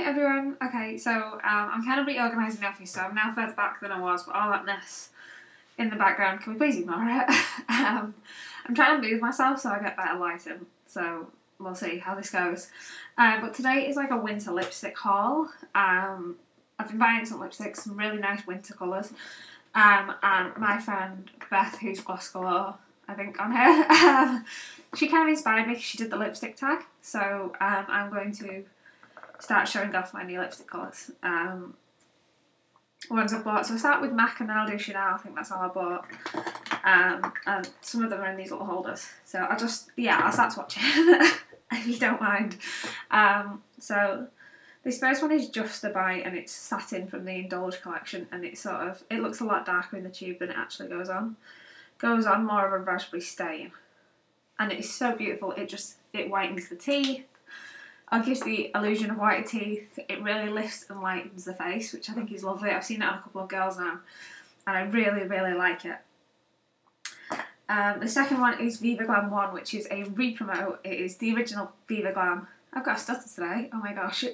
everyone. Okay, so I'm kind of reorganising the office, so I'm now further back than I was, but all that mess in the background, can we please ignore it? I'm trying to move myself so I get better lighting, so we'll see how this goes. But today is like a winter lipstick haul. I've been buying some lipsticks, some really nice winter colours, and my friend Beth, who's Gloss Galore, I think on her, she kind of inspired me because she did the lipstick tag, so I'm going to start showing off my new lipstick colours. Ones I've bought. So I'll start with MAC and then I'll do Chanel. I think that's all I bought. And some of them are in these little holders. So I'll start swatching if you don't mind. So this first one is Just a Bite and it's satin from the Indulge collection, and it looks a lot darker in the tube than it actually goes on. Goes on more of a raspberry stain. And it is so beautiful. It whitens the teeth. It gives the illusion of whiter teeth. It really lifts and lightens the face, which I think is lovely. I've seen it on a couple of girls now, and I really, really like it. The second one is Viva Glam 1, which is a re-promote. It is the original Viva Glam. I've got a stutter today. Oh my gosh.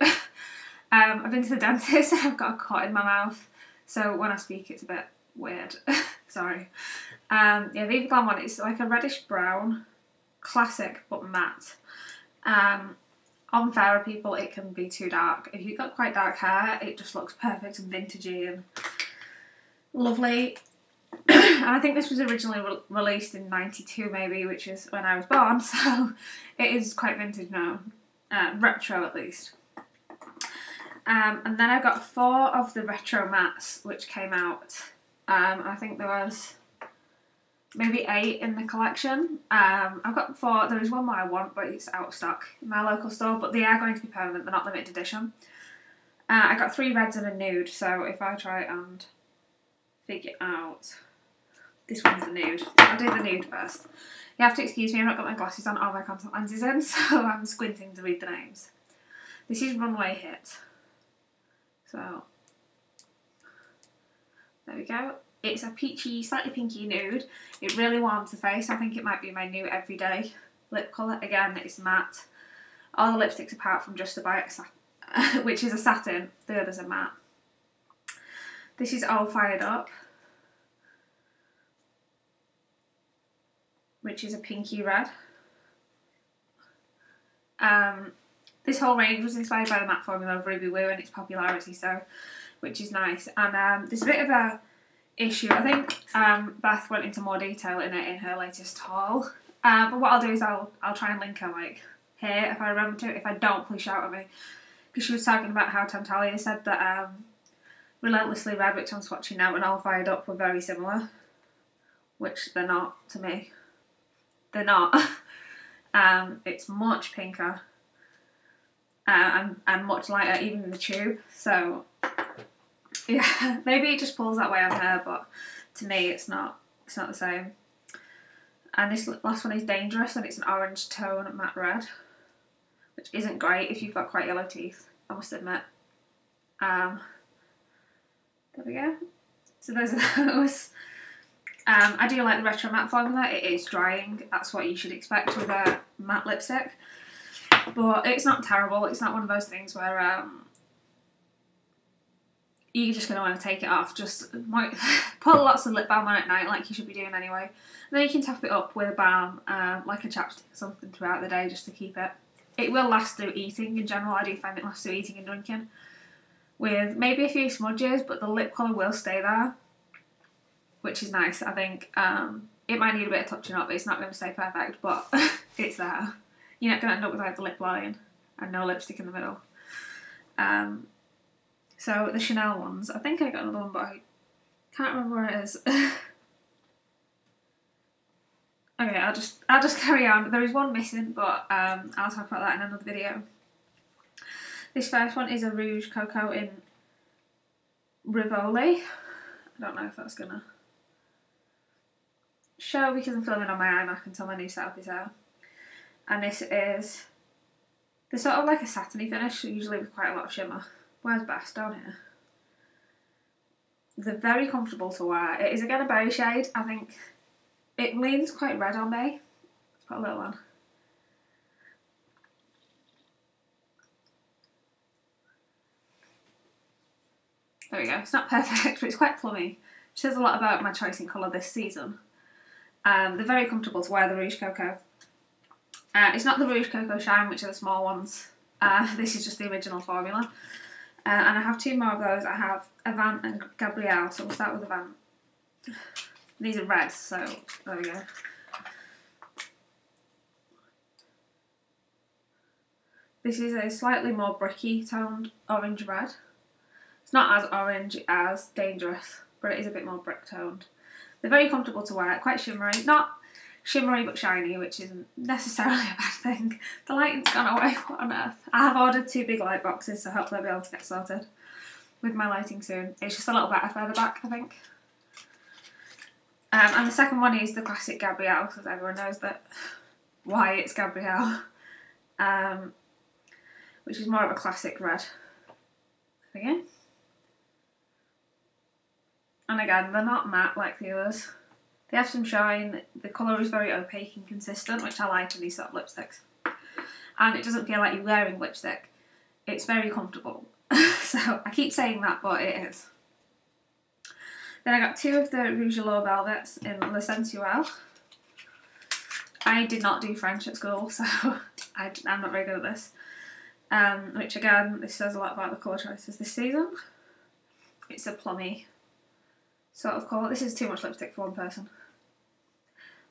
I've been to the dentist and I've got a cut in my mouth, so when I speak it's a bit weird. Sorry. Yeah, Viva Glam 1 is like a reddish brown, classic but matte. On fairer people it can be too dark. If you've got quite dark hair it just looks perfect and vintagey and lovely. And I think this was originally released in '92 maybe, which is when I was born, so it is quite vintage now. Retro at least. And then I got 4 of the retro mattes which came out. I think there was maybe 8 in the collection. I've got 4. There is one more I want, but it's out of stock in my local store. But they are going to be permanent. They're not limited edition. I got 3 reds and a nude. So if I try and figure out, this one's the nude. I'll do the nude first. You have to excuse me. I've not got my glasses on or my contact lenses in, so I'm squinting to read the names. This is Runaway Hit. So there we go. It's a peachy, slightly pinky nude. It really warms the face. I think it might be my new everyday lip colour. Again, it's matte. All the lipsticks apart from Just a Bite, which is a satin, the others are matte. This is All Fired Up, which is a pinky red. This whole range was inspired by the matte formula of Ruby Woo and its popularity, so which is nice. And there's a bit of a issue. I think Beth went into more detail in it in her latest haul. But what I'll do is I'll try and link her like here if I remember to. If I don't, please shout at me. Because she was talking about how Temptalia said that Relentlessly Red, which I'm swatching now, and All Fired Up were very similar. Which they're not to me. They're not. It's much pinker. And much lighter even in the tube. So yeah, maybe it just pulls that way on her, but to me it's not the same. And this last one is Dangerous, and it's an orange tone matte red, which isn't great if you've got quite yellow teeth, I must admit. There we go. So those are those. I do like the retro matte formula. It is drying, that's what you should expect with a matte lipstick, but it's not terrible. It's not one of those things where you're just going to want to take it off. Just put lots of lip balm on at night like you should be doing anyway. And then you can top it up with a balm, like a chapstick or something throughout the day just to keep it. It will last through eating in general. I do find it lasts through eating and drinking. With maybe a few smudges, but the lip colour will stay there, which is nice. I think it might need a bit of touching up. It's not going to stay perfect, but it's there. You're not going to end up with like the lip line and no lipstick in the middle. So the Chanel ones, I think I got another one, but I can't remember where it is. Okay, I'll just carry on. There is one missing, but I'll talk about that in another video. This first one is a Rouge CoCo in Rivoli. I don't know if that's gonna show because I'm filming on my iMac until my new setup is out. And this is they're sort of like a satiny finish, usually with quite a lot of shimmer. Where's Best? Down here. They're very comfortable to wear. It is again a berry shade. I think it leans quite red on me. Let's put a little on. There we go. It's not perfect, but it's quite plummy. Which says a lot about my choice in colour this season. They're very comfortable to wear, the Rouge CoCo. It's not the Rouge CoCo Shine, which are the small ones. This is just the original formula. And I have two more of those. I have Avant and Gabrielle, so we'll start with Avant. These are reds, so there we go. This is a slightly more bricky toned orange red. It's not as orange as Dangerous, but it is a bit more brick toned. They're very comfortable to wear, quite shimmery. Not shimmery but shiny, which isn't necessarily a bad thing. The lighting's gone away, what on earth? I have ordered 2 big light boxes, so hopefully I'll be able to get sorted with my lighting soon. It's just a little better further back, I think. And the second one is the classic Gabrielle, because everyone knows that why it's Gabrielle. Which is more of a classic red. There we go. And again, they're not matte like the others. They have some shine. The colour is very opaque and consistent, which I like in these sort of lipsticks. And it doesn't feel like you're wearing lipstick. It's very comfortable. So I keep saying that, but it is. Then I got 2 of the Rouge Allure Velvets in Le Sensuelle. I did not do French at school, so I'm not very good at this. Which again, this says a lot about the colour choices this season. It's a plummy sort of colour. This is too much lipstick for one person.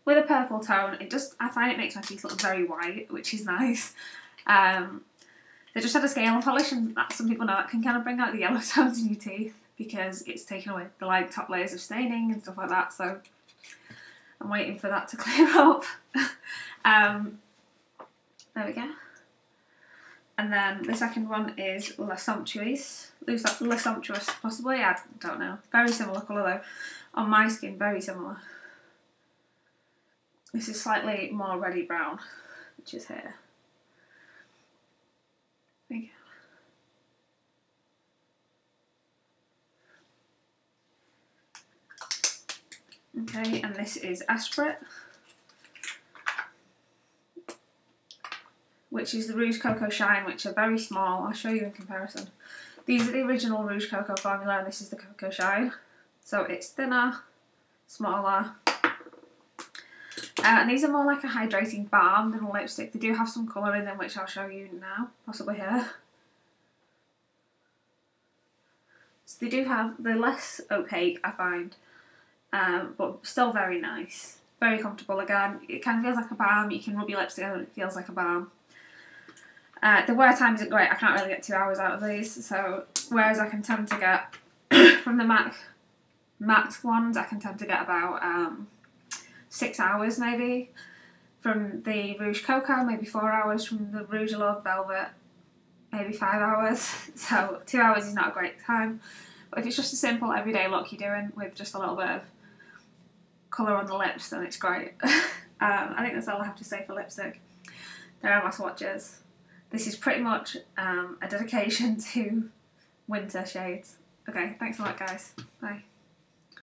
With a purple tone, I find it makes my teeth look very white, which is nice. They just had a scale and polish, and some people know that can kind of bring out the yellow tones in your teeth because it's taken away the top layers of staining and stuff like that, so I'm waiting for that to clear up. There we go. And then the second one is Le Somptuous. Le Sumptuous, possibly, I don't know. Very similar colour though. On my skin, very similar. This is slightly more reddy brown, which is here. There you go. Okay, and this is Esprit, which is the Rouge CoCo Shine, which are very small. I'll show you in comparison. These are the original Rouge CoCo formula, and this is the CoCo Shine. So it's thinner, smaller. And these are more like a hydrating balm than a lipstick. They do have some colour in them, which I'll show you now, possibly here. So they do have, they're less opaque, I find, but still very nice. Very comfortable again. It kind of feels like a balm. You can rub your lips together and it feels like a balm. The wear time isn't great. I can't really get 2 hours out of these, so whereas I can tend to get, from the matte ones, I can tend to get about 6 hours maybe. From the Rouge CoCo, maybe 4 hours. From the Rouge Allure Velvet, maybe 5 hours. So 2 hours is not a great time. But if it's just a simple everyday look you're doing with just a little bit of colour on the lips, then it's great. I think that's all I have to say for lipstick. There are my swatches. This is pretty much a dedication to winter shades. Okay, thanks a lot guys. Bye.